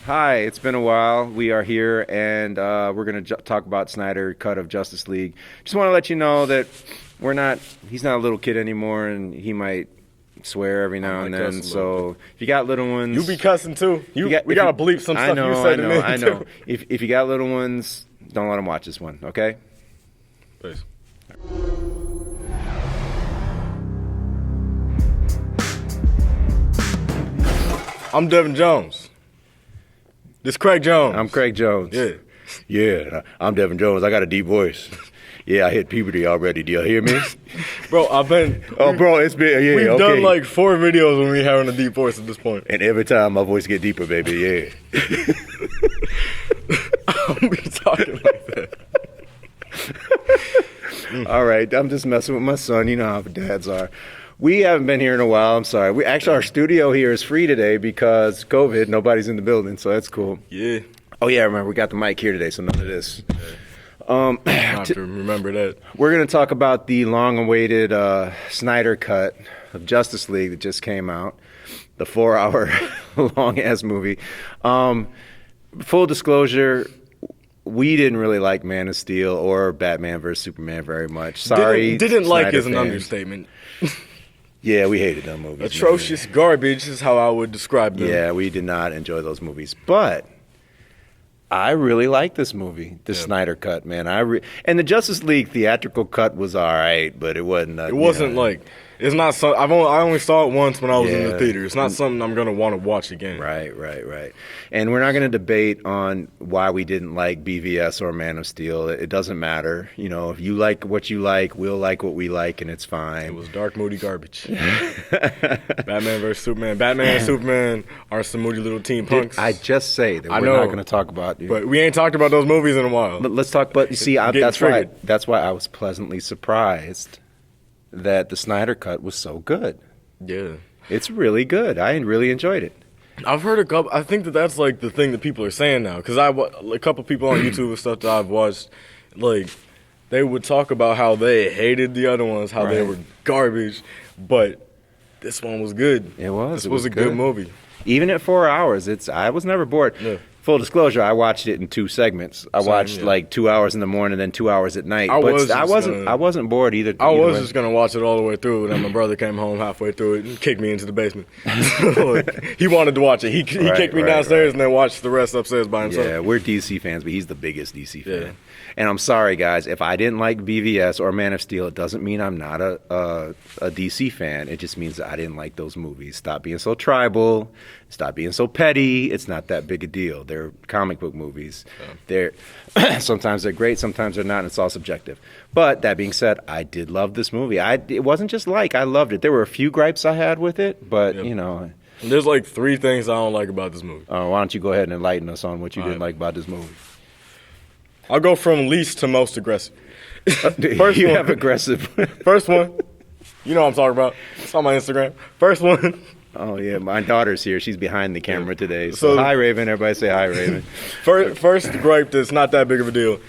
Hi, it's been a while. We are here, and we're going to talk about Snyder Cut of Justice League. Just want to let you know that he's not a little kid anymore, and he might swear every now and then. So if you got little ones... You be cussing, too. We got to bleep some stuff you said in it. I know. If you got little ones, don't let them watch this one, okay? Please. I'm Devin Jones. This Craig Jones. I'm Craig Jones. Yeah, I'm Devin Jones. I got a deep voice. Yeah, I hit puberty already. Do you hear me? Bro, it's been, yeah, we've done like 4 videos when we having a deep voice at this point. And every time my voice get deeper, baby, yeah. I'll be talking like that. All right, I'm just messing with my son. You know how dads are. We haven't been here in a while. I'm sorry. Our studio here is free today because COVID. Nobody's in the building, so that's cool. Yeah. Oh yeah, remember we got the mic here today, so none of this. I have to remember that. We're going to talk about the long-awaited Snyder Cut of Justice League that just came out, the 4-hour long-ass movie. Full disclosure, we didn't really like Man of Steel or Batman vs. Superman very much. Sorry, didn't like Snyder is an fans. understatement. Yeah, we hated them movies. Atrocious garbage is how I would describe them. Yeah, we did not enjoy those movies, but I really like this movie, the Snyder Cut, man. And the Justice League theatrical cut was all right, but it wasn't. It wasn't like. It's not. I only saw it once when I was in the theater. It's not something I'm gonna want to watch again. Right. And we're not gonna debate on why we didn't like BVS or Man of Steel. It doesn't matter. You know, if you like what you like, we'll like what we like, and it's fine. It was dark, moody garbage. Batman vs. Superman. Batman and Superman are some moody little teen punks. I just say that we're not gonna talk about. But we ain't talked about those movies in a while. But let's talk. But you see, that's why I was pleasantly surprised that the Snyder Cut was so good. Yeah. It's really good. I really enjoyed it. I've heard a couple. I think that's like the thing that people are saying now. Because a couple people on YouTube and stuff that I've watched, like, they would talk about how they hated the other ones, how they were garbage. But this one was good. It was. This was a good movie. Even at 4 hours, I was never bored. Yeah. Full disclosure, I watched it in 2 segments. I watched like 2 hours in the morning, then 2 hours at night. I wasn't bored either. I was just gonna watch it all the way through, and then my brother came home halfway through it and kicked me into the basement. He wanted to watch it. He kicked me downstairs and then watched the rest upstairs by himself. Yeah, we're DC fans, but he's the biggest DC fan. Yeah. And I'm sorry, guys, if I didn't like BVS or Man of Steel, it doesn't mean I'm not a DC fan. It just means that I didn't like those movies. Stop being so tribal. Stop being so petty. It's not that big a deal. They're comic book movies. Yeah. Sometimes they're great, sometimes they're not, and it's all subjective. But that being said, I did love this movie. It wasn't just I loved it. There were a few gripes I had with it, but, you know. There's like 3 things I don't like about this movie. Why don't you go ahead and enlighten us on what you didn't like about this movie? I'll go from least to most aggressive. Have aggressive. First one, you know what I'm talking about. It's on my Instagram. First one. Oh, yeah, my daughter's here. She's behind the camera today. So hi, Raven. Everybody say hi, Raven. First gripe that's not that big of a deal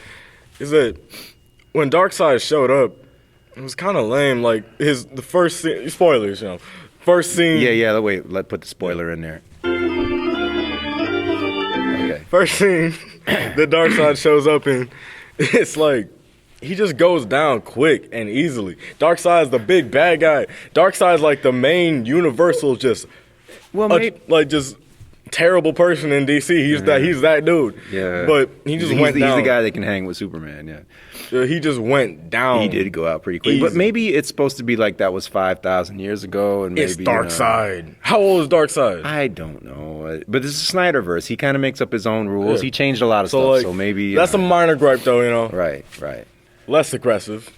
is that when Darkseid showed up, it was kind of lame. Like, the first scene, spoilers, you know. First scene. Yeah, wait, let's put the spoiler in there. Okay. First scene that Darkseid shows up in, it's like, he just goes down quick and easily. Darkseid's the big bad guy. Darkseid's like the main universal just terrible person in DC. He's that dude. Yeah. But he's the guy that can hang with Superman, yeah. He just went down. He did go out pretty quick. Easy. But maybe it's supposed to be like that was 5,000 years ago. And maybe, it's Darkseid. How old is Darkseid? I don't know. But this is Snyderverse. He kind of makes up his own rules. Yeah. He changed a lot of stuff, so maybe... That's a minor gripe, though, you know? Right. Less aggressive.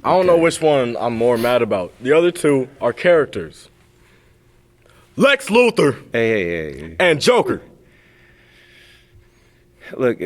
I don't know which one I'm more mad about. The other 2 are characters. Lex Luthor and Joker. Look,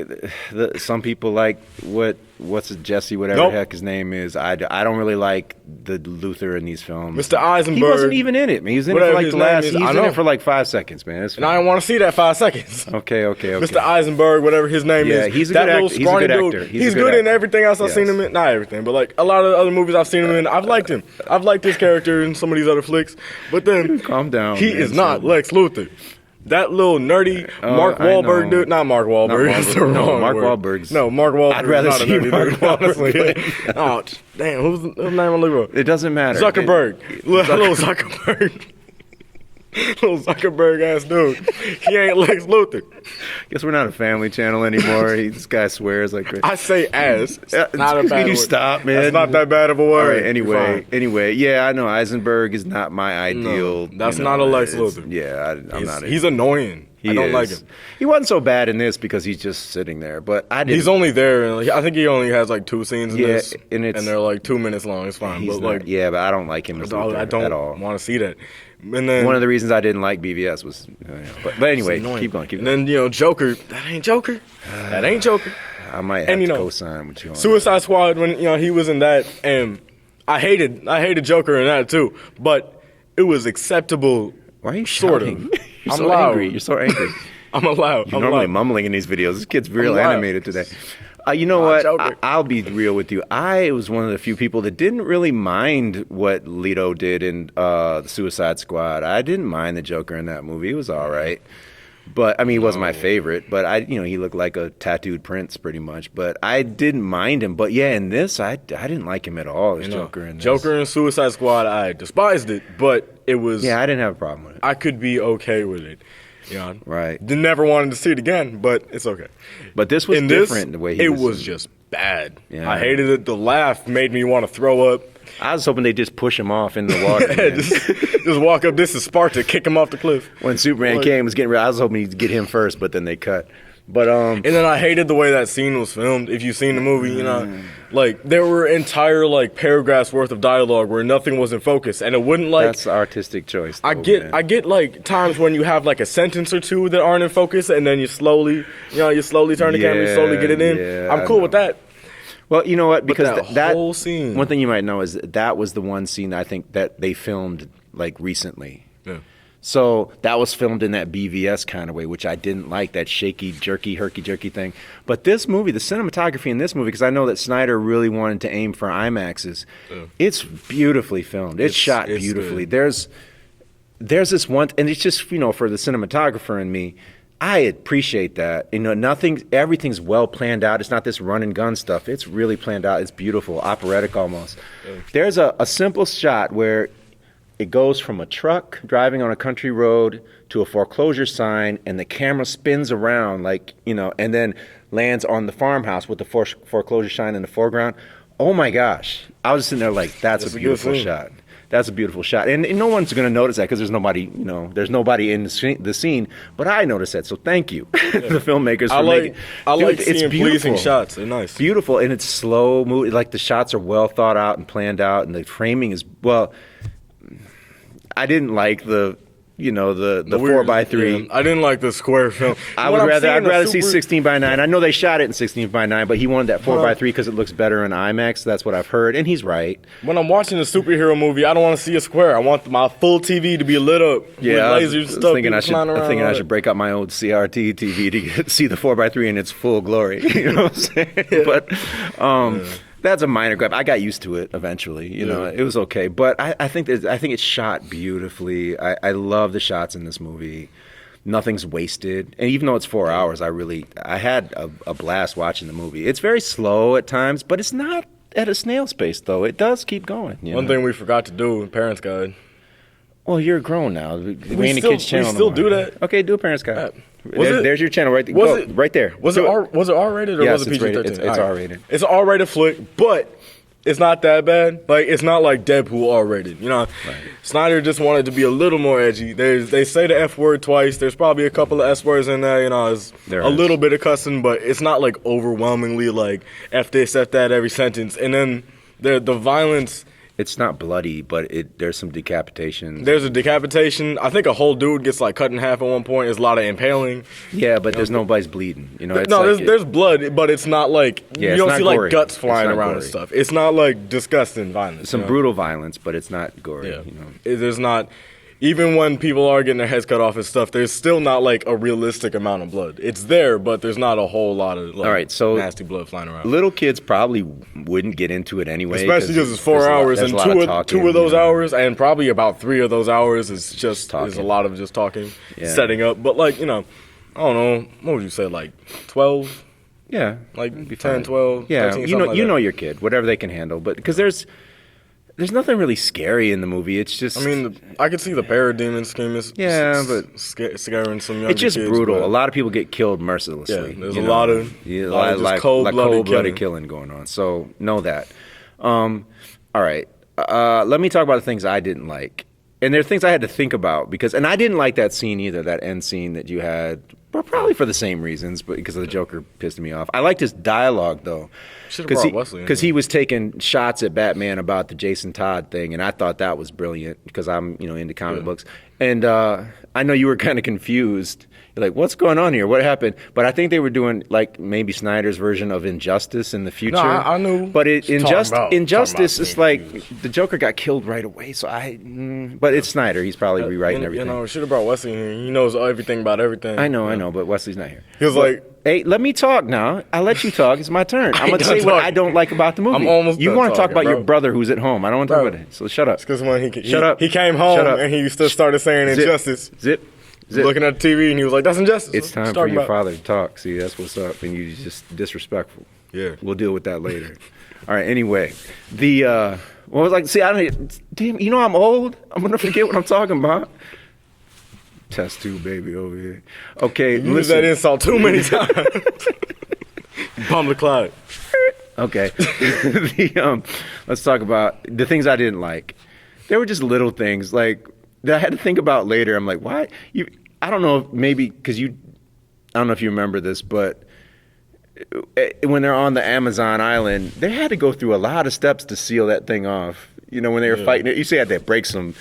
some people like what's Jesse, whatever the heck his name is. I don't really like the Luthor in these films. Mr. Eisenberg. He wasn't even in it, man. He was in it for like he's in it for like 5 seconds, man. And I didn't want to see that 5 seconds. Okay. Mr. Eisenberg, whatever his name is. Yeah, he's a good actor. He's a good actor. He's good in everything else I've seen him in. Not everything, but like a lot of the other movies I've seen him in, I've liked him. I've liked his character in some of these other flicks. But then calm down. He is not Lex Luthor. that little nerdy Mark Wahlberg dude. Not Mark Wahlberg. That's the wrong Mark word. Wahlberg's. No, Mark Wahlberg. I'd rather is not see a nerdy Mark dude, Wahlberg. honestly. Oh, damn. Who's the name I'm looking for? It doesn't matter. Zuckerberg. Little Zuckerberg. Little Zuckerberg ass dude. He ain't Lex Luthor. Guess we're not a family channel anymore. This guy swears like crazy. I say ass. It's not a bad Can you word. stop, man? That's not that bad of a word. All right, anyway, yeah, I know Eisenberg is not my ideal. That's not a Lex Luthor. Yeah, I'm not. He's annoying. I don't like him. He wasn't so bad in this because he's just sitting there, but I didn't. He's only there. I think he only has like 2 scenes in this, and they're like 2 minutes long. It's fine, but but I don't like him as Luthor I don't at all. want to see that. And then one of the reasons I didn't like BVS was, but anyway, keep going. And then Joker. That ain't Joker. That ain't Joker. I might have to co-sign with you on Suicide Squad when he was in that, and I hated Joker in that too, but it was acceptable. Why are you sort shouting? of? You're so angry. You're so angry. I'm allowed. You're normally mumbling in these videos. This kid's real animated today. You know what? I'll be real with you. I was one of the few people that didn't really mind what Leto did in the Suicide Squad. I didn't mind the Joker in that movie. It was all right. But I mean, he wasn't my favorite. But he looked like a tattooed prince pretty much. But I didn't mind him. But yeah, in this, I didn't like him at all as Joker in this. Joker in Suicide Squad, I despised it. But it was. Yeah, I didn't have a problem with it. I could be okay with it. Right. Never wanted to see it again, but it's okay. But this was different the way he was. It was just bad. Yeah. I hated it. The laugh made me want to throw up. I was hoping they'd just push him off into the water. Yeah, just walk up. This is Sparta. Kick him off the cliff. When Superman came, was getting ready. I was hoping he'd get him first, but then they cut. But and then I hated the way that scene was filmed. If you've seen the movie, like there were entire paragraphs worth of dialogue where nothing was in focus, and it wouldn't That's artistic choice. Though, I get like times when you have like a sentence or two that aren't in focus, and then you slowly turn the camera, you slowly get it in. Yeah, I'm cool with that. Well, you know what? Because that whole scene. One thing you might know is that was the one scene I think that they filmed like recently. Yeah. So that was filmed in that BVS kind of way, which I didn't like, that shaky, jerky, herky-jerky thing. But this movie, the cinematography in this movie, because I know that Snyder really wanted to aim for IMAXs, it's beautifully filmed. It's shot beautifully. Good. There's this one, and it's just, for the cinematographer in me, I appreciate that. Everything's well planned out. It's not this run and gun stuff. It's really planned out. It's beautiful, operatic almost. There's a simple shot where it goes from a truck driving on a country road to a foreclosure sign, and the camera spins around and then lands on the farmhouse with the foreclosure sign in the foreground. Oh my gosh. I was sitting there like, that's a beautiful shot. That's a beautiful shot. And no one's going to notice that because there's nobody in the scene. But I noticed that, so thank you, the filmmakers, for making it. I like seeing pleasing shots. They're nice. Beautiful, and it's slow moving. Like the shots are well thought out and planned out, and the framing is, I didn't like the 4x3. Yeah, I didn't like the square film. I'd rather see 16:9. I know they shot it in 16:9, but he wanted that 4x3 because it looks better in IMAX. That's what I've heard, and he's right. When I'm watching a superhero movie, I don't want to see a square. I want my full TV to be lit up with lasers and stuff. I'm thinking I should break out my old CRT TV to see the 4x3 in its full glory. You know what I'm saying? But that's a minor gripe. I got used to it eventually. It was okay. But I think it's shot beautifully. I love the shots in this movie. Nothing's wasted. And even though it's 4 hours, I had a blast watching the movie. It's very slow at times, but it's not at a snail's pace, though. It does keep going. One thing we forgot to do in Parents Guide. Well, you're grown now. We ain't a kid's channel. We still do that. Okay, do a Parents Guide. There's your channel right there. Right there. Was it R-rated or was it PG-13? It's R-rated. It's an R-rated flick, but it's not that bad. Like, it's not like Deadpool R-rated. Right. Snyder just wanted to be a little more edgy. They say the F word twice. There's probably a couple of S words in there. There's a little bit of cussing, but it's not like overwhelmingly like F this, F that every sentence. And then the violence. It's not bloody, but there's some decapitation. There's a decapitation. I think a whole dude gets cut in half at one point. There's a lot of impaling. Yeah, but there's nobody's bleeding. There's blood, but it's not like you don't see gory. Guts flying around and stuff. It's not like disgusting violence. Some brutal violence, but it's not gory. Yeah. There's not. even when people are getting their heads cut off and stuff, there's still not like a realistic amount of blood. It's there, but there's not a whole lot of like, all right, so nasty blood flying around. Little kids probably wouldn't get into it anyway, especially because it's 4 hours, and two of those hours, and probably about 3 of those hours is just is a lot of just talking, setting up. But like, you know, I don't know, what would you say, like 12? Yeah, like 10, 12, yeah, 13, you know your kid, whatever they can handle. But because there's nothing really scary in the movie. It's just, I mean, I could see the parademon scheme is scaring some younger kids. It's just brutal. A lot of people get killed mercilessly. Yeah, there's a lot of cold-blooded killing going on. So know that. All right, let me talk about the things I didn't like. And there are things I had to think about and I didn't like that scene either, that end scene that you had, but probably for the same reasons, but because of the Joker pissed me off. I liked his dialogue though, because he was taking shots at Batman about the Jason Todd thing, and I thought that was brilliant because I'm into comic books, and I know you were kind of confused. You're like, what's going on here? What happened? But I think they were doing like maybe Snyder's version of Injustice in the future. No, I knew. But Injustice is like the Joker got killed right away. So but it's Snyder. He's probably rewriting everything. You know, should have brought Wesley in here. He knows everything about everything. I know, but Wesley's not here. He was like, hey, let me talk now. I'll let you talk. It's my turn. I'm going to say what I don't like about the movie. I'm almost You want to talk about your brother who's at home. I don't want to talk about it. So shut up. Because when he came home and he still started saying Injustice. Zip. Looking at the TV and he was like, that's Injustice. It's time for your father to talk. See, that's what's up. And you just disrespectful. Yeah. We'll deal with that later. All right, anyway. I was like, see, damn, I'm old. I'm going to forget what I'm talking about. Test tube baby over here. Okay, you use that insult too many times. Bomb the cloud. Okay. Let's talk about the things I didn't like. There were just little things like that I had to think about later. I'm like, why? I don't know, maybe because I don't know if you remember this, but when they're on the Amazon island, they had to go through a lot of steps to seal that thing off. When they were fighting it, you see, they had to break some.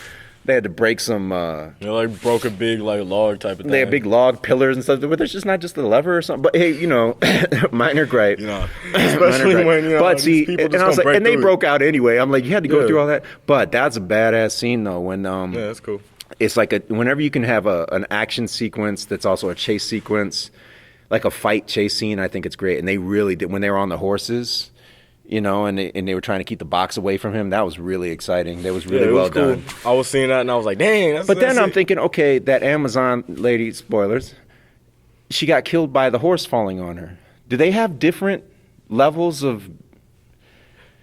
They like broke a big like log type of thing. They had big log pillars and stuff, but there's just not just a lever or something. But hey, minor gripe. Especially when but see, people and I was like, and they broke out anyway. I'm like, you had to go through all that. But that's a badass scene though. When yeah, that's cool. It's like whenever you can have an action sequence that's also a chase sequence, like a fight chase scene. I think it's great. And they really did when they were on the horses. And they were trying to keep the box away from him. That was really exciting. That was really well done. I was seeing that and I was like, dang. But then I'm thinking, okay, that Amazon lady, spoilers, she got killed by the horse falling on her. Do they have different levels of...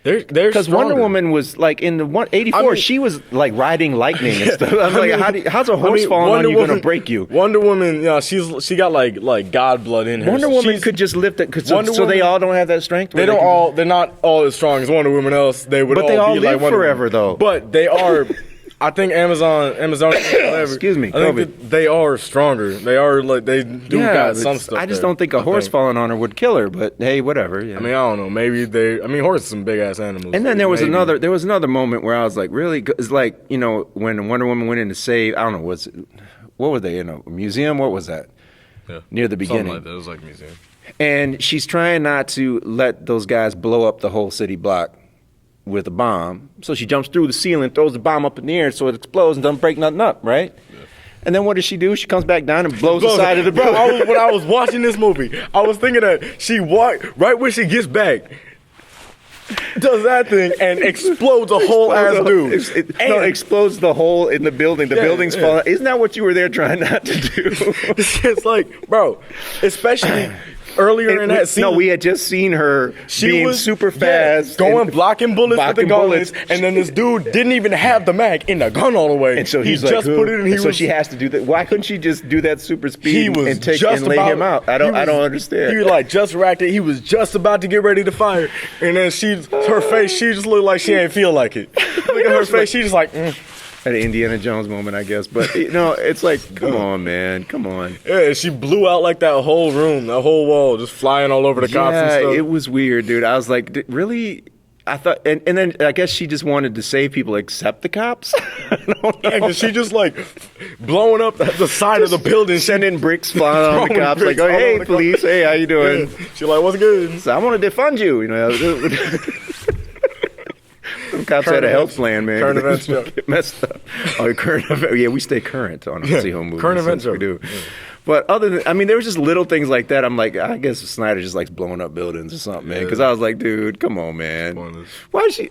Because Wonder Woman was like in the 84, she was like riding lightning and stuff. I'm like, how's a horse falling on you going to break you? Wonder Woman, she got like God blood in her. Wonder Woman could just lift it. So they all don't have that strength. They're not all as strong as Wonder Woman. Else they would. But they all be live like forever though. But they are. I think Amazon. Excuse me. I think they are stronger. They are like they do got some stuff. I just don't think a horse falling on her would kill her. But hey, whatever. Yeah. I mean, I don't know. Maybe horses are some big ass animals. And then there was another moment where I was like, really? It's like when Wonder Woman went in to save. I don't know. What were they in a museum? What was that? Yeah. Near the beginning. Something like that. It was like a museum. And she's trying not to let those guys blow up the whole city block with a bomb. So she jumps through the ceiling, throws the bomb up in the air so it explodes and doesn't break nothing up, right? Yeah. And then what does she do? She comes back down and blows the side of the building. When I was watching this movie, I was thinking that she walked, right when she gets back, does that thing and explodes a whole ass dude. Explodes the hole in the building. The building's falling. Isn't that what you were there trying not to do? It's like, bro, especially... Earlier in that scene, no, we had just seen her being super fast, blocking bullets with the gauntlets, and then this dude didn't even have the mag in the gun all the way. And so he's just put it in. So she has to do that. Why couldn't she just do that super speed and lay him out? I don't understand. He like just racked it. He was just about to get ready to fire, and then her face, she just looked like she ain't feel like it. Look at her face. She just like. An Indiana Jones moment, I guess. But, it's like, come on, man. Come on. Yeah, she blew out, like, that whole room, that whole wall, just flying all over the cops and stuff. Yeah, it was weird, dude. I was like, really? I thought, and then I guess she just wanted to save people except the cops. I don't know. Yeah, because she just, like, blowing up the side of the building. Sending bricks flying on the cops. Like, oh, hey, police. Hey, how you doing? Yeah. She like, what's good? So I want to defund you, cops had a health plan, man. Current events get messed up. Oh, current event. Yeah, we stay current on Artzy home movies. Current events we do. Yeah. But other than, I mean, there was just little things like that. I'm like, I guess Snyder just likes blowing up buildings or something, man. Because I was like, dude, come on, man. Why is she?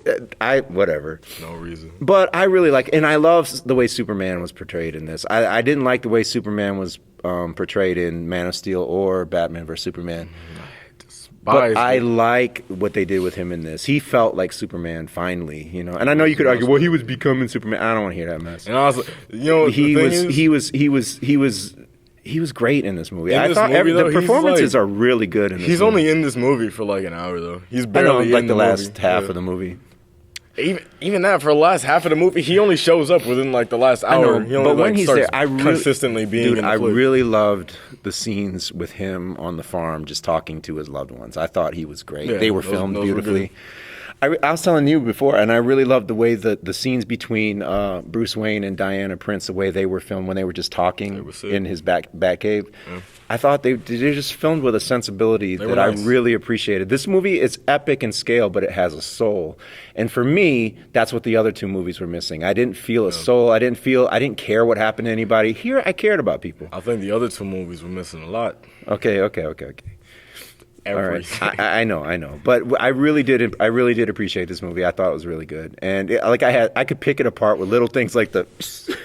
Whatever. No reason. But I really like, and I love the way Superman was portrayed in this. I didn't like the way Superman was portrayed in Man of Steel or Batman vs Superman. But I like what they did with him in this. He felt like Superman finally, you know. And I know you could argue, well, he was becoming Superman. I don't want to hear that mess. And also, you know, he was great in this movie. I thought the performances are really good in this movie. He's only in this movie for like an hour, though. He's barely like the last half of the movie. Even that, for the last half of the movie, he only shows up within like the last hour. He only, but when he's there, consistently being in the clip. really loved the scenes with him on the farm, just talking to his loved ones. I thought he was great. They were filmed beautifully. I was telling you before, and I really loved the way the scenes between Bruce Wayne and Diana Prince, the way they were filmed when they were just talking in his Batcave. Yeah. I thought they just filmed with a sensibility that I really appreciated. This movie is epic in scale, but it has a soul. And for me, that's what the other two movies were missing. I didn't feel a soul. I didn't care what happened to anybody. Here, I cared about people. I think the other two movies were missing a lot. Okay. All right. I know, but I really did appreciate this movie. I thought it was really good, and I could pick it apart with little things like the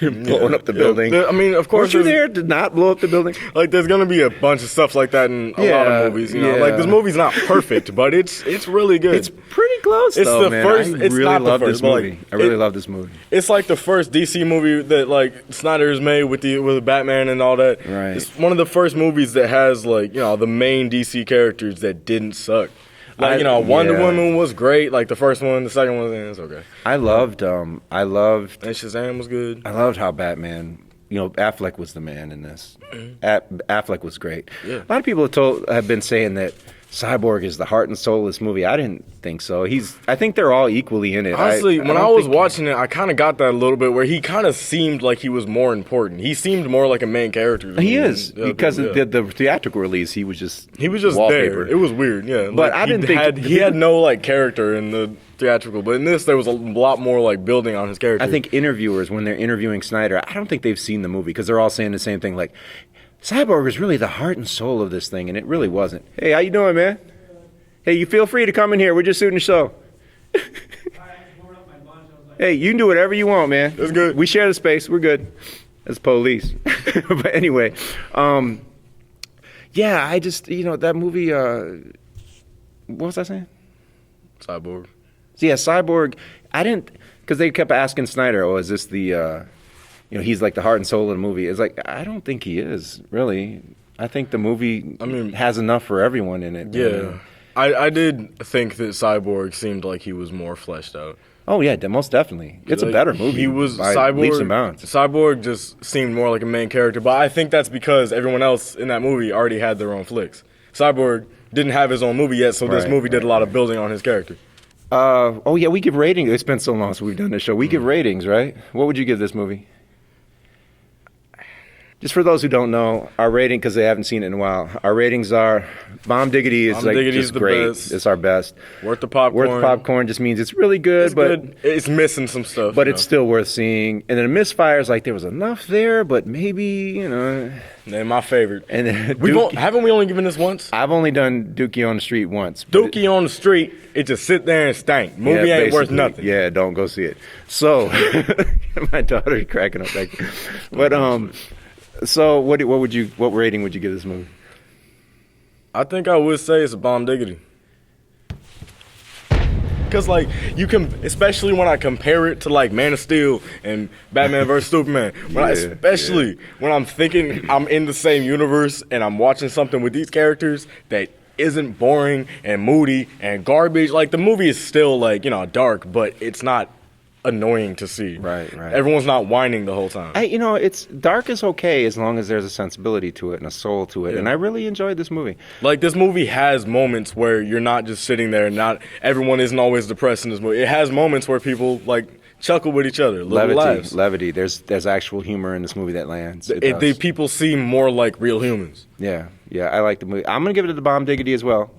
blowing up the building. I mean, of course, weren't you there to not blow up the building? Like, there's gonna be a bunch of stuff like that in a lot of movies. You know, like this movie's not perfect, but it's really good. It's pretty close. It's though, the man. first. I It's really not love the first. This movie. I really love this movie. It's like the first DC movie that like Snyder has made with Batman and all that. Right. It's one of the first movies that has like, you know, the main DC characters that didn't suck. Like, you know, Wonder Woman was great. Like the first one, the second one, it's okay. I loved. And Shazam was good. I loved how Batman. You know, Affleck was the man in this. Affleck was great. Yeah. A lot of people have been saying that Cyborg is the heart and soul of this movie. I didn't think so. I think they're all equally in it. Honestly, when I was watching it, I kind of got that a little bit where he kind of seemed like he was more important. He seemed more like a main character. He is because of the theatrical release. He was just wallpaper. There. It was weird, yeah. But I didn't think he had no like character in the theatrical. But in this, there was a lot more like building on his character. I think interviewers, when they're interviewing Snyder, I don't think they've seen the movie because they're all saying the same thing. Like, Cyborg is really the heart and soul of this thing, and it really wasn't. Hey, how you doing, man? Hey, you feel free to come in here. We're just shooting a show. Hey, you can do whatever you want, man. That's good. We share the space. We're good. That's police. But anyway, yeah, I just, you know, that movie, what was I saying? Cyborg. Yeah, Cyborg. I didn't, because they kept asking Snyder, oh, is this the, you know, he's like the heart and soul of the movie. It's like, I don't think he is, really. I think the movie has enough for everyone in it. Yeah. I did think that Cyborg seemed like he was more fleshed out. Oh yeah, most definitely. It's a better movie. He was by leaps and bounds. Cyborg just seemed more like a main character, but I think that's because everyone else in that movie already had their own flicks. Cyborg didn't have his own movie yet, so this movie did a lot of building on his character. Oh yeah, we give ratings. It's been so long since we've done this show. We give ratings, right? What would you give this movie? Just for those who don't know, our rating, because they haven't seen it in a while, our ratings are Bomb Diggity is just great. Best. It's our best. Worth the popcorn. Worth the popcorn just means it's really good, it's missing some stuff. But it's still worth seeing. And then Misfire is like there was enough there, but maybe, you know. They're my favorite. And then haven't we only given this once? I've only done Dookie on the Street once. Dookie on the Street, it just sit there and stank. Movie ain't worth nothing. Yeah, don't go see it. So my daughter's cracking up back there. But so what rating would you give this movie? I think I would say it's a bomb diggity. Because, like, you can, especially when I compare it to, like, Man of Steel and Batman vs. Superman, when I'm thinking I'm in the same universe and I'm watching something with these characters that isn't boring and moody and garbage. Like, the movie is still, like, you know, dark, but it's not annoying to see. Right. Everyone's not whining the whole time. You know, it's dark is okay as long as there's a sensibility to it and a soul to it. Yeah. And I really enjoyed this movie. Like, this movie has moments where you're not just sitting there and not everyone isn't always depressed in this movie. It has moments where people like chuckle with each other, levity. There's actual humor in this movie that lands. The people seem more like real humans. Yeah. I like the movie. I'm gonna give it to the bomb diggity as well.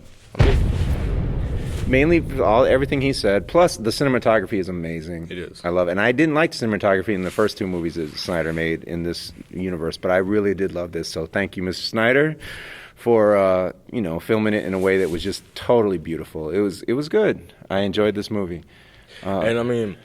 mainly everything he said. Plus, the cinematography is amazing. It is. I love it. And I didn't like the cinematography in the first two movies that Snyder made in this universe, but I really did love this. So thank you, Mr. Snyder, for filming it in a way that was just totally beautiful. It was good. I enjoyed this movie. And I mean,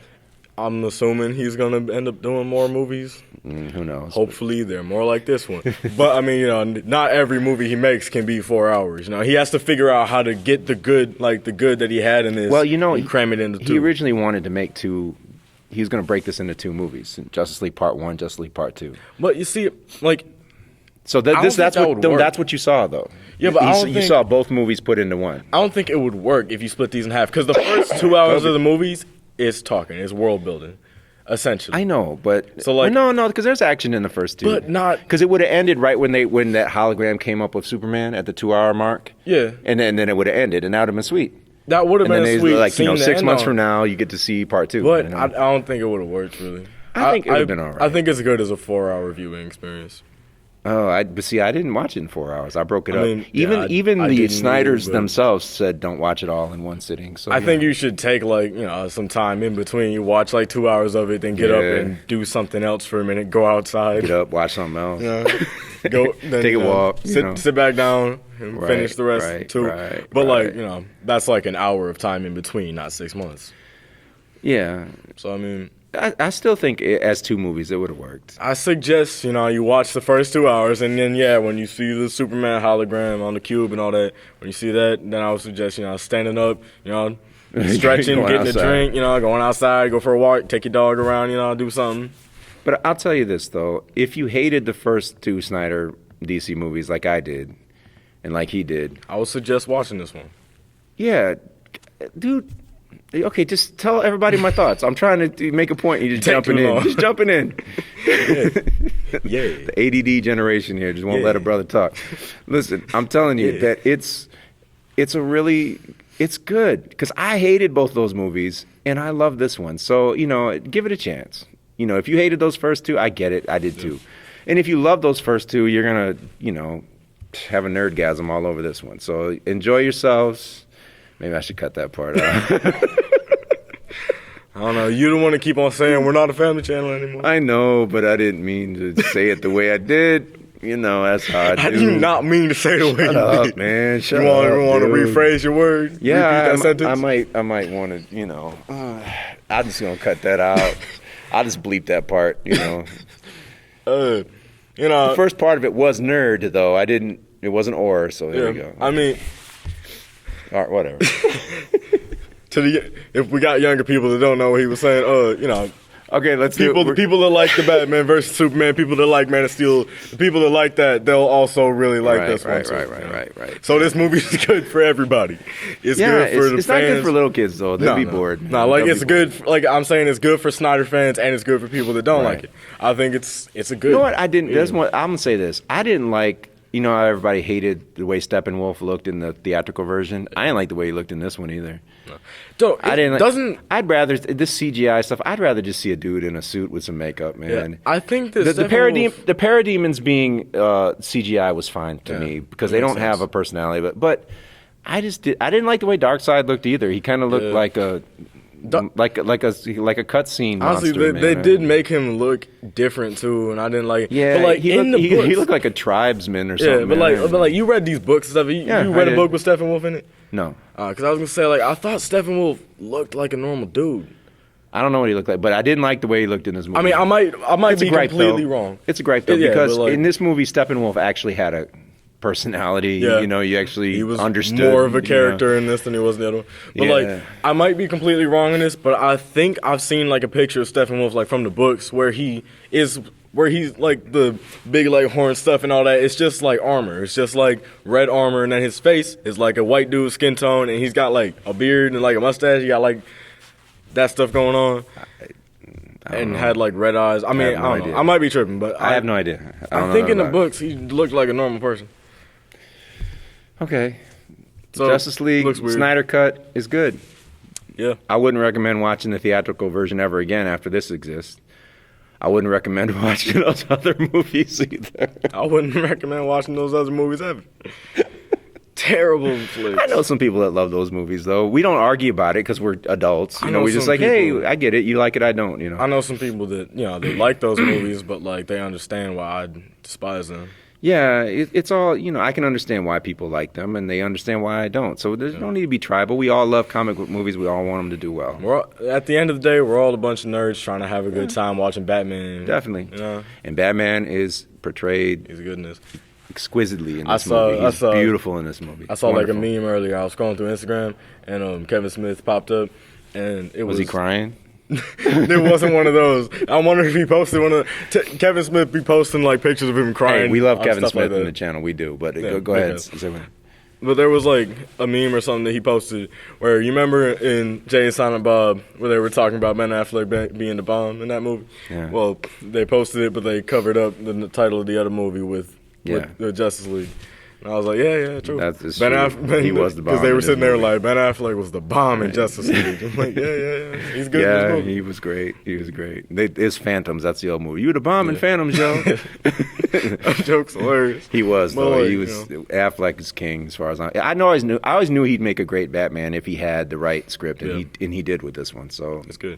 I'm assuming he's gonna end up doing more movies. Who knows? Hopefully, they're more like this one. But I mean, not every movie he makes can be 4 hours. He has to figure out how to get the good that he had in this. Well, and cram it into two. He originally wanted to make two. He was going to break this into two movies: Justice League Part 1, Justice League Part 2. But you see, so that's what you saw, though. Yeah, but you saw both movies put into one. I don't think it would work if you split these in half, because the first 2 hours of the movies is talking, is world building, essentially. I know, but so no, because there's action in the first two, but not because it would have ended right when that hologram came up with Superman at the 2 hour mark. Yeah, and then it would have ended, and that would have been sweet. That would have been a sweet. 6 months from now, you get to see Part 2. But I don't think it would have worked really. I think it would have been all right. I think it's good as a 4 hour viewing experience. Oh, but see, I didn't watch it in 4 hours. I broke it up. Even The Snyders themselves said don't watch it all in one sitting. So I think you should take some time in between. You watch 2 hours of it, then get up and do something else for a minute. Go outside. Get up, watch something else. Go then, take a walk. Sit back down and finish the rest too. But that's an hour of time in between, not 6 months. Yeah. So I mean, I still think as two movies it would have worked. I suggest you watch the first 2 hours, and then when you see the Superman hologram on the cube and all that, when you see that, then I would suggest standing up, stretching, getting a drink, going outside, go for a walk, take your dog around, do something. But I'll tell you this though, if you hated the first two Snyder DC movies like I did, and like he did, I would suggest watching this one. Yeah, dude. Okay, just tell everybody my thoughts. I'm trying to make a point. You just jumping in. Just jumping in. Yeah. The ADD generation here just won't let a brother talk. Listen, I'm telling you that it's good because I hated both those movies and I love this one. So, give it a chance. If you hated those first two, I get it. I did too. And if you love those first two, you're going to, have a nerdgasm all over this one. So enjoy yourselves. Maybe I should cut that part out. I don't know. You don't want to keep on saying we're not a family channel anymore. I know, but I didn't mean to say it the way I did. That's how I do. I do not mean to say the way Shut you up, did. Man. Shut you up, want to rephrase your word? Yeah, Repeat that sentence? I might want to, I'm just going to cut that out. I'll just bleep that part, The first part of it was nerd, though. It wasn't or, so there we go. I mean... All right, whatever. If we got younger people that don't know what he was saying, okay, let's do it. The people that like the Batman versus Superman, people that like Man of Steel, the people that like that, they'll also really like this one too. Right. So this movie is good for everybody. It's good for the fans. It's not good for little kids though. They'll be bored. No, it's good. I'm saying it's good for Snyder fans and it's good for people that don't like it. I think it's a good. You know what? I didn't. I'm gonna say this. I didn't like. How everybody hated the way Steppenwolf looked in the theatrical version? I didn't like the way he looked in this one either. No. I'd rather this CGI stuff. I'd rather just see a dude in a suit with some makeup, man. Yeah, I think the parademons being CGI was fine to me because they don't have a personality. But I didn't like the way Darkseid looked either. He kind of looked like a cutscene. Honestly, monster, they did make him look different too, and I didn't like it. Yeah, but he looked like a tribesman or something. Yeah, but you read these books and stuff. You read a book with Steppenwolf in it? No. Because I was gonna say I thought Steppenwolf looked like a normal dude. I don't know what he looked like, but I didn't like the way he looked in this movie. I mean, I might be completely wrong. It's a gripe though because in this movie, Steppenwolf actually had a personality. Yeah. You actually he was understood more of a character in this than he was in the other one. But I might be completely wrong in this, but I think I've seen a picture of Steppenwolf from the books where he's the big horn stuff and all that. It's just armor. It's just red armor, and then his face is a white dude skin tone, and he's got a beard and a mustache. He got that stuff going on. And had red eyes. I mean, I don't know. I might be tripping, but I have no idea. I think in the books he looked like a normal person. Okay. So Justice League Snyder Cut is good. Yeah. I wouldn't recommend watching the theatrical version ever again after this exists. I wouldn't recommend watching those other movies either. I wouldn't recommend watching those other movies ever. terrible flicks. I know some people that love those movies, though. We don't argue about it because we're adults. You know, we're just like, people, hey, I get it. You like it, I don't, you know. I know some people that, you know, they like those movies, but, like, they understand why I despise them. Yeah, it's all, you know, I can understand why people like them, and they understand why I don't. So there's no need to be tribal. We all love comic book movies. We all want them to do well. At the end of the day, we're all a bunch of nerds trying to have a good time watching Batman. Definitely. You know? And Batman is portrayed He's goodness. exquisitely in this movie. He's beautiful in this movie. I saw like a meme earlier. I was scrolling through Instagram, and Kevin Smith popped up, and it was... Was he crying? There wasn't one of those. I wonder if he posted one of Kevin Smith be posting like pictures of him crying. Hey, we love Kevin Smith like in the channel. We do, but go ahead. But there was like a meme or something that he posted where you remember in Jay and Silent Bob where they were talking about Ben Affleck being the bomb in that movie. Yeah. Well, they posted it, but they covered up the title of the other movie with the Justice League. And I was like, yeah, true. That's true. He was the bomb. Because they were sitting there like, Ben Affleck was the bomb in Justice League. I'm like, yeah. He's good in this movie. He was great. It's Phantoms. That's the old movie. You were the bomb in Phantoms, yo. That joke's hilarious. He was, though. Like, he was, Affleck is king as far as I always knew he'd make a great Batman if he had the right script, and he did with this one, so. It's good.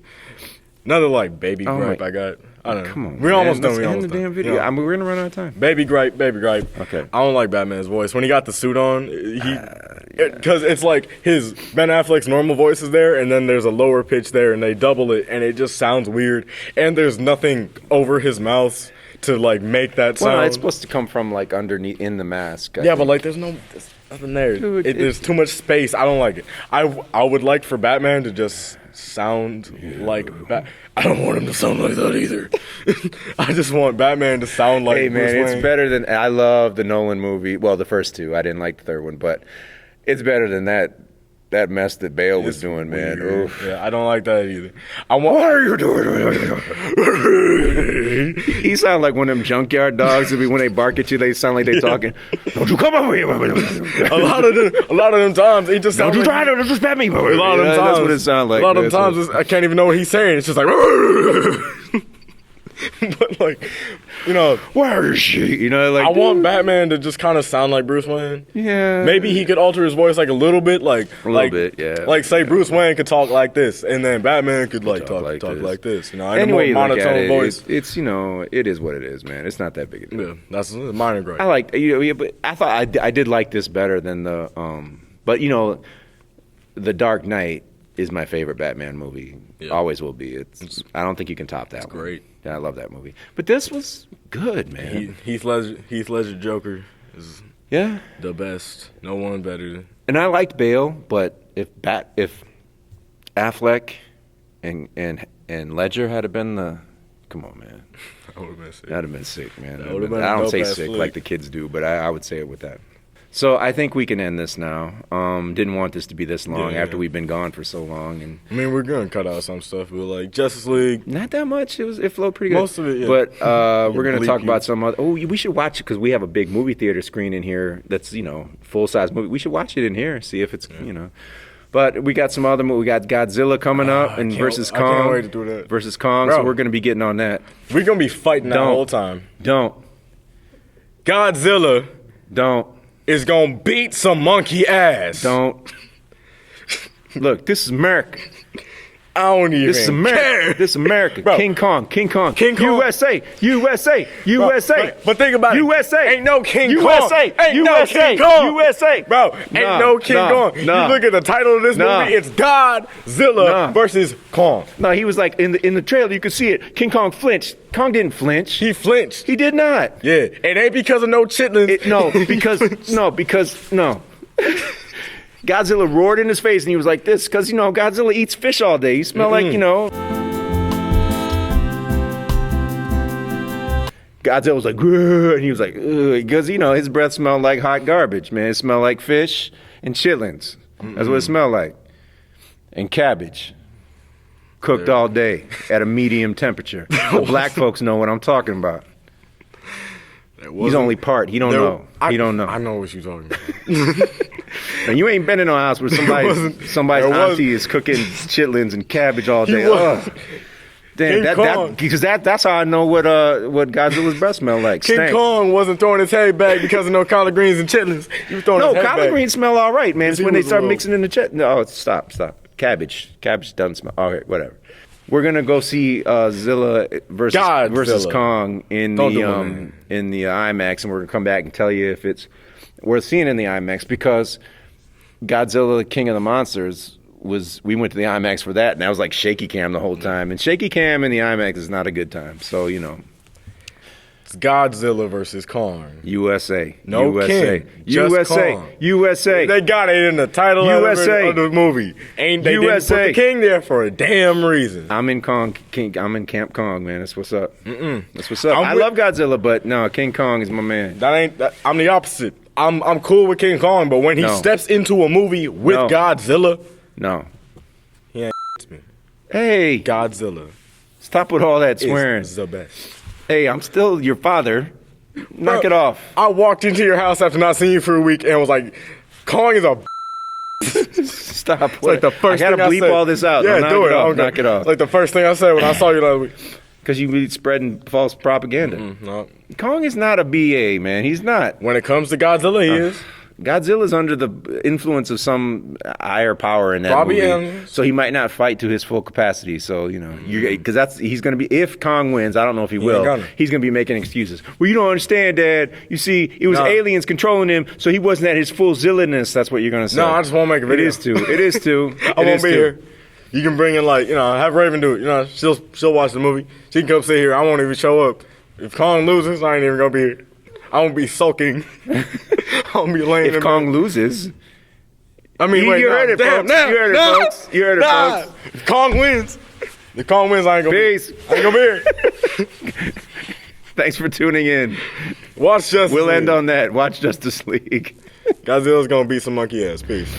Another like baby gripe I got. I don't know. Come on, we're almost done. Let's end the damn video. I mean, we're gonna run out of time. Baby gripe. Okay. I don't like Batman's voice. When he got the suit on, because it's like his Ben Affleck's normal voice is there, and then there's a lower pitch there, and they double it, and it just sounds weird. And there's nothing over his mouth to like make that sound. Well, it's supposed to come from like underneath in the mask. I think. But like there's nothing there. Dude, there's too much space. I don't like it. I would like for Batman to just sound like I don't want him to sound like that either. I just want Batman to sound like Hey man, Bruce Wayne. It's better than I love the Nolan movie. Well, the first two. I didn't like the third one, but it's better than that mess that Bale was doing, man. Oof. Yeah, I don't like that either. What are you doing? He sound like one of them junkyard dogs. When they bark at you, they sound like they talking. Don't you come over here? a lot of them times, he just sounds Don't you try to disrespect me? A lot of them times, that's what it sounds like. A lot of them times, I can't even know what he's saying. It's just like. But like, you know, where is she? You know, like I want Batman to just kind of sound like Bruce Wayne. Yeah. Maybe he could alter his voice like a little bit, yeah. Like say Bruce Wayne could talk like this, and then Batman could like talk like this. You know, in a more monotone voice. It's you know, it is what it is, man. It's not that big a deal. Yeah, that's a minor gripe. I like but I thought I did like this better than the but you know, The Dark Knight is my favorite Batman movie. Yeah. Always will be. I don't think you can top that one. Great. Yeah, I love that movie. But this was good, man. Heath Ledger Joker is the best. No one better. And I liked Bale, but if Affleck and Ledger had been come on, man. That would have been sick. That'd have been sick, man. That been I don't say sick like the kids do, but I would say it with that. So I think we can end this now. Didn't want this to be this long after we've been gone for so long. And I mean, we're gonna cut out some stuff, but like Justice League, not that much. It flowed pretty good. Most of it, yeah. But we're gonna talk about some other. Oh, we should watch it because we have a big movie theater screen in here. That's full size movie. We should watch it in here. See if it's But we got some other movie. We got Godzilla coming up and versus Kong. I can't wait to do that. Versus Kong. Bro, so we're gonna be getting on that. We're gonna be fighting that whole time. Godzilla is gonna beat some monkey ass. Look, this is America. I don't even This is America. care. This is America. Bro. King Kong. USA. Bro, but think about it. USA. Ain't no King USA. Kong. Ain't USA. no King Kong. USA. Bro, ain't no King Kong. You look at the title of this movie, it's Godzilla versus Kong. No, he was like, in the trailer, you could see it. King Kong flinched. Kong didn't flinch. He flinched. He did not. Yeah. It ain't because of no chitlins. No. Godzilla roared in his face, and he was like this, because, Godzilla eats fish all day. He smelled like, Godzilla was like, "Grr," and he was like, because, his breath smelled like hot garbage, man. It smelled like fish and chitlins. That's what it smelled like. And cabbage. Cooked all day at a medium temperature. The black folks know what I'm talking about. He's only part. He don't know. He don't know. I know what you're talking about. And you ain't been in no house where somebody's auntie is cooking chitlins and cabbage all day. Damn, King Kong. because that's how I know what Godzilla's breath smell like. King Stank. Kong wasn't throwing his head back because of no collard greens and chitlins. He was throwing No, his head collard back. greens smell all right, man. It's He when they was a start little- mixing in the chit. No, stop. Cabbage doesn't smell. All right, whatever. We're gonna go see Zilla versus Kong in Don't do the IMAX, and we're gonna come back and tell you if it's worth seeing in the IMAX, because Godzilla King of the Monsters we went to the IMAX for that, and that was like shaky cam the whole time, and shaky cam in the IMAX is not a good time. So It's Godzilla versus Kong. USA, No USA, King, just USA, Kong. USA. They got it in the title USA. of the movie. They didn't USA. put the King there for a damn reason. I'm in I'm in Camp Kong, man. That's what's up. That's what's up. I'm I with- love Godzilla, but no, King Kong is my man. I'm the opposite. I'm cool with King Kong, but when he No. steps into a movie with No. Godzilla, No. he ain't me. Hey, Godzilla stop with all that swearing. is the best. Hey, I'm still your father. Knock Bro, it off. I walked into your house after not seeing you for a week and was like, Kong is a Stop. It's like the first I gotta thing bleep I said. all this out. Yeah, Knock do it it. off. Okay. Knock it off. Like the first thing I said when I saw you last week. Because you be spreading false propaganda. No. Kong is not a BA, man. He's not. When it comes to Godzilla, he is. Godzilla's under the influence of some higher power in that Probably movie, am. so he might not fight to his full capacity. So because he's going to be, if Kong wins, I don't know if he ain't will. gonna. He's going to be making excuses. Well, you don't understand, Dad. You see, it was No. aliens controlling him, so he wasn't at his full zilliness. That's what you're going to say. No, I just won't make a video. It is too. It is too. I won't be here. You can bring in have Raven do it. She'll watch the movie. She can come sit here. I won't even show up. If Kong loses, I ain't even gonna be here. I won't be sulking. I won't be laying. If Kong loses, I mean, you heard it, folks. You heard it, folks. You heard it, folks. If Kong wins. If Kong wins, I ain't gonna. Peace. I ain't gonna be here. Thanks for tuning in. Watch Justice We'll League. end on that. Watch Justice League. Godzilla's gonna beat some monkey ass. Peace.